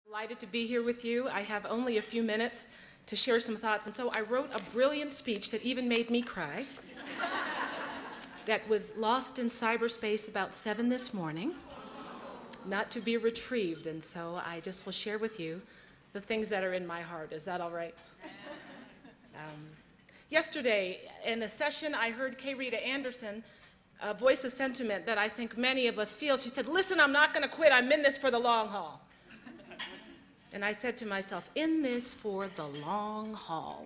Delighted to be here with you. I have only a few minutes to share some thoughts, and so I wrote a brilliant speech that even made me cry that was lost in cyberspace about 7 this morning, not to be retrieved, and so I just will share with you the things that are in my heart. Is that all right? Yesterday, in a session, I heard K. Rita Anderson voice a sentiment that I think many of us feel. She said, "Listen, I'm not going to quit. I'm in this for the long haul." And I said to myself, in this for the long haul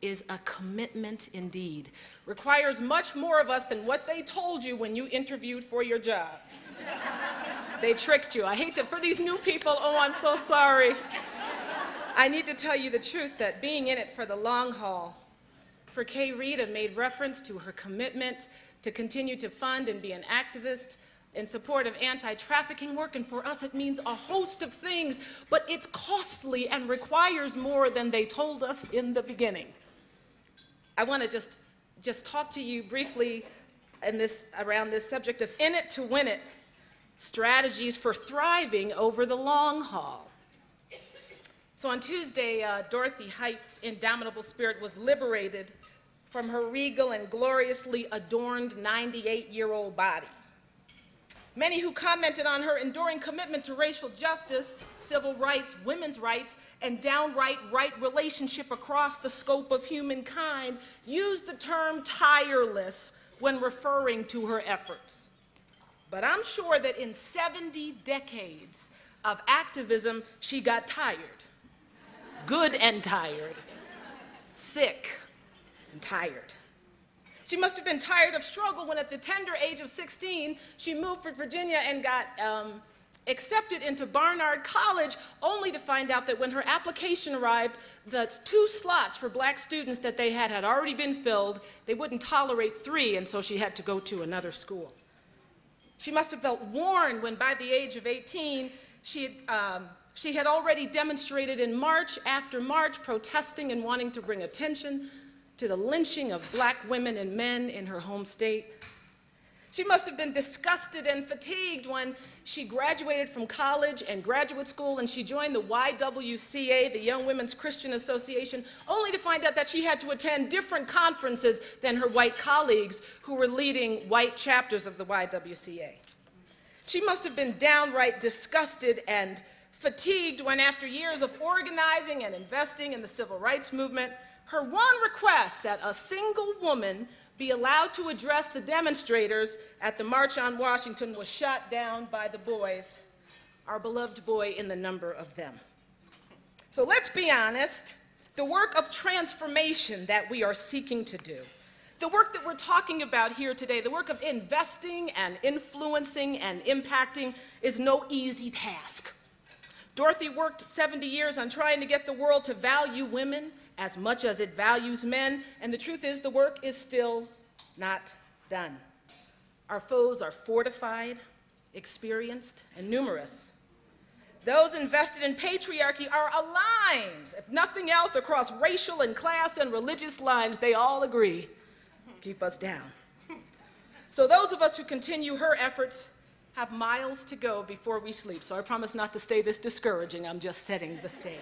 is a commitment indeed. Requires much more of us than what they told you when you interviewed for your job. They tricked you. I hate to, for these new people, oh, I'm so sorry. I need to tell you the truth that being in it for the long haul, for K. Rita made reference to her commitment to continue to fund and be an activist in support of anti-trafficking work, and for us it means a host of things, but it's costly and requires more than they told us in the beginning. I want to just talk to you briefly around this subject of in it to win it, strategies for thriving over the long haul. So on Tuesday, Dorothy Height's indomitable spirit was liberated from her regal and gloriously adorned 98-year-old body. Many who commented on her enduring commitment to racial justice, civil rights, women's rights, and downright right relationship across the scope of humankind used the term tireless when referring to her efforts. But I'm sure that in 70 decades of activism, she got tired. Good and tired. Sick and tired. She must have been tired of struggle when at the tender age of 16, she moved from Virginia and got accepted into Barnard College, only to find out that when her application arrived, the 2 slots for black students that they had already been filled. They wouldn't tolerate 3, and so she had to go to another school. She must have felt worn when by the age of 18, she had already demonstrated in march after march, protesting and wanting to bring attention to the lynching of black women and men in her home state. She must have been disgusted and fatigued when she graduated from college and graduate school and she joined the YWCA, the Young Women's Christian Association, only to find out that she had to attend different conferences than her white colleagues who were leading white chapters of the YWCA. She must have been downright disgusted and fatigued when, after years of organizing and investing in the civil rights movement, her one request that a single woman be allowed to address the demonstrators at the March on Washington was shot down by the boys, our beloved boy in the number of them. So let's be honest, the work of transformation that we are seeking to do, the work that we're talking about here today, the work of investing and influencing and impacting is no easy task. Dorothy worked 70 years on trying to get the world to value women as much as it values men, and the truth is the work is still not done. Our foes are fortified, experienced, and numerous. Those invested in patriarchy are aligned, if nothing else, across racial and class and religious lines. They all agree, keep us down. So those of us who continue her efforts have miles to go before we sleep, so I promise not to stay this discouraging. I'm just setting the stage.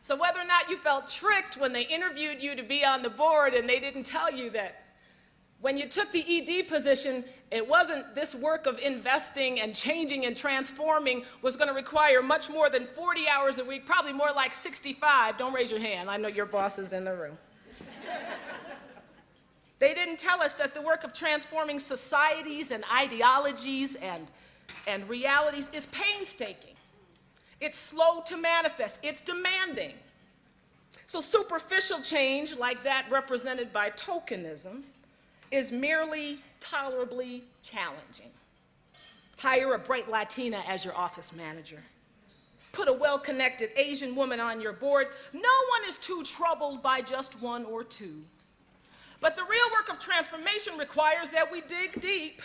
So whether or not you felt tricked when they interviewed you to be on the board and they didn't tell you that when you took the ED position, it wasn't this work of investing and changing and transforming was going to require much more than 40 hours a week, probably more like 65. Don't raise your hand. I know your boss is in the room. They didn't tell us that the work of transforming societies and ideologies and realities is painstaking. It's slow to manifest. It's demanding. So superficial change, like that represented by tokenism, is merely tolerably challenging. Hire a bright Latina as your office manager. Put a well-connected Asian woman on your board. No one is too troubled by just 1 or 2. But the real work of transformation requires that we dig deep,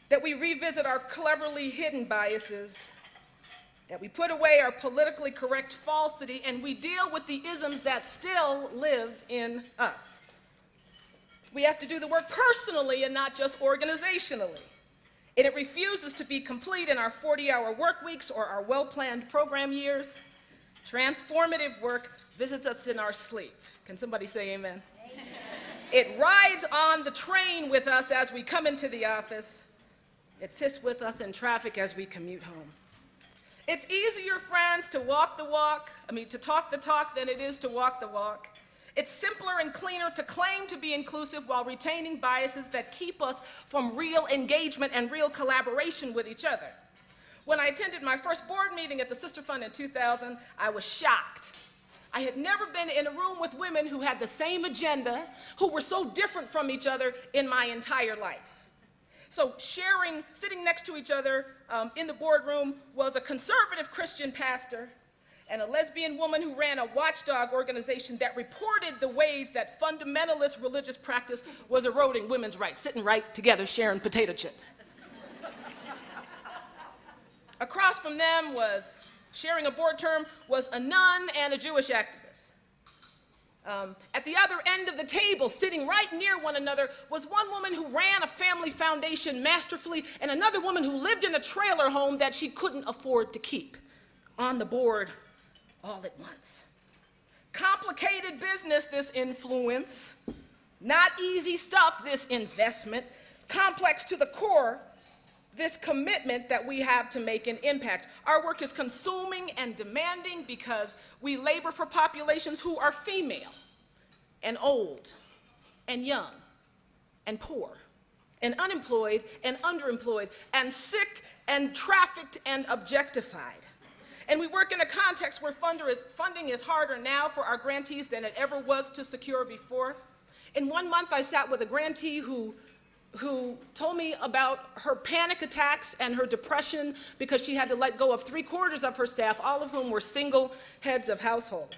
that we revisit our cleverly hidden biases, that we put away our politically correct falsity, and we deal with the isms that still live in us. We have to do the work personally and not just organizationally. And it refuses to be complete in our 40-hour work weeks or our well-planned program years. Transformative work visits us in our sleep. Can somebody say amen? Amen. It rides on the train with us as we come into the office. It sits with us in traffic as we commute home. It's easier, friends, to walk the walk, to talk the talk than it is to walk the walk. It's simpler and cleaner to claim to be inclusive while retaining biases that keep us from real engagement and real collaboration with each other. When I attended my first board meeting at the Sister Fund in 2000, I was shocked. I had never been in a room with women who had the same agenda, who were so different from each other in my entire life. So sitting next to each other in the boardroom was a conservative Christian pastor and a lesbian woman who ran a watchdog organization that reported the ways that fundamentalist religious practice was eroding women's rights, sitting right together sharing potato chips. Across from them was, sharing a board term, was a nun and a Jewish activist. At the other end of the table, sitting right near one another, was one woman who ran a family foundation masterfully and another woman who lived in a trailer home that she couldn't afford to keep. On the board, all at once. Complicated business, this influence. Not easy stuff, this investment. Complex to the core, this commitment that we have to make an impact. Our work is consuming and demanding because we labor for populations who are female and old and young and poor and unemployed and underemployed and sick and trafficked and objectified. And we work in a context where funding is harder now for our grantees than it ever was to secure before. In 1 month, I sat with a grantee who told me about her panic attacks and her depression because she had to let go of 3/4 of her staff, all of whom were single heads of household.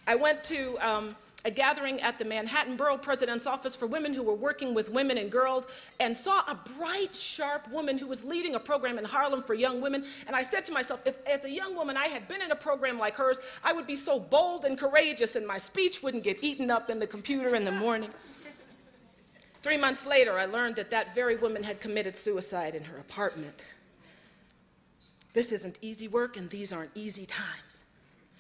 I went to a gathering at the Manhattan Borough President's Office for women who were working with women and girls and saw a bright, sharp woman who was leading a program in Harlem for young women. And I said to myself, if as a young woman I had been in a program like hers, I would be so bold and courageous and my speech wouldn't get eaten up in the computer in the morning. 3 months later, I learned that that very woman had committed suicide in her apartment. This isn't easy work and these aren't easy times.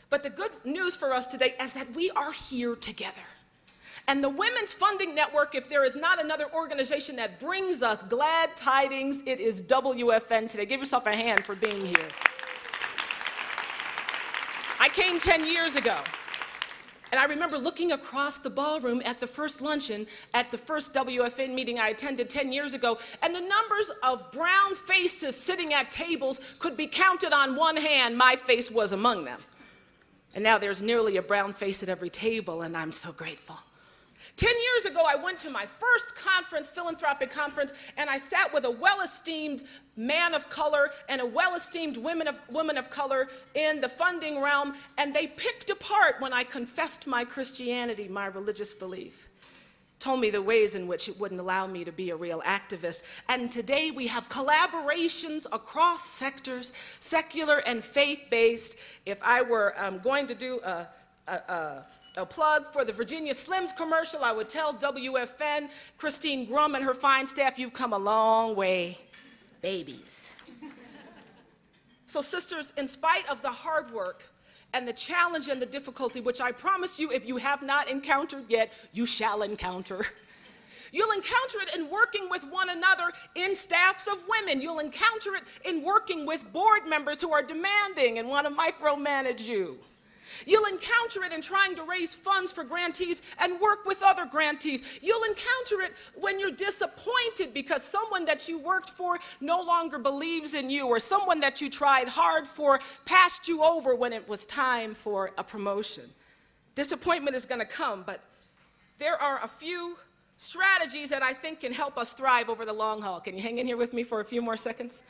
But the good news for us today is that we are here together. And the Women's Funding Network, if there is not another organization that brings us glad tidings, it is WFN today. Give yourself a hand for being here. I came 10 years ago. And I remember looking across the ballroom at the first luncheon at the first WFN meeting I attended 10 years ago, and the numbers of brown faces sitting at tables could be counted on one hand. My face was among them. And now there's nearly a brown face at every table, and I'm so grateful. 10 years ago, I went to my first conference, philanthropic conference, and I sat with a well-esteemed man of color and a well-esteemed woman of color in the funding realm, and they picked apart when I confessed my Christianity, my religious belief. Told me the ways in which it wouldn't allow me to be a real activist. And today we have collaborations across sectors, secular and faith-based. If I were going to do a plug for the Virginia Slims commercial, I would tell WFN, Christine Grum and her fine staff, you've come a long way, babies. So sisters, in spite of the hard work and the challenge and the difficulty, which I promise you, if you have not encountered yet, you shall encounter. You'll encounter it in working with one another in staffs of women. You'll encounter it in working with board members who are demanding and want to micromanage you. You'll encounter it in trying to raise funds for grantees and work with other grantees. You'll encounter it when you're disappointed because someone that you worked for no longer believes in you, or someone that you tried hard for passed you over when it was time for a promotion. Disappointment is going to come, but there are a few strategies that I think can help us thrive over the long haul. Can you hang in here with me for a few more seconds?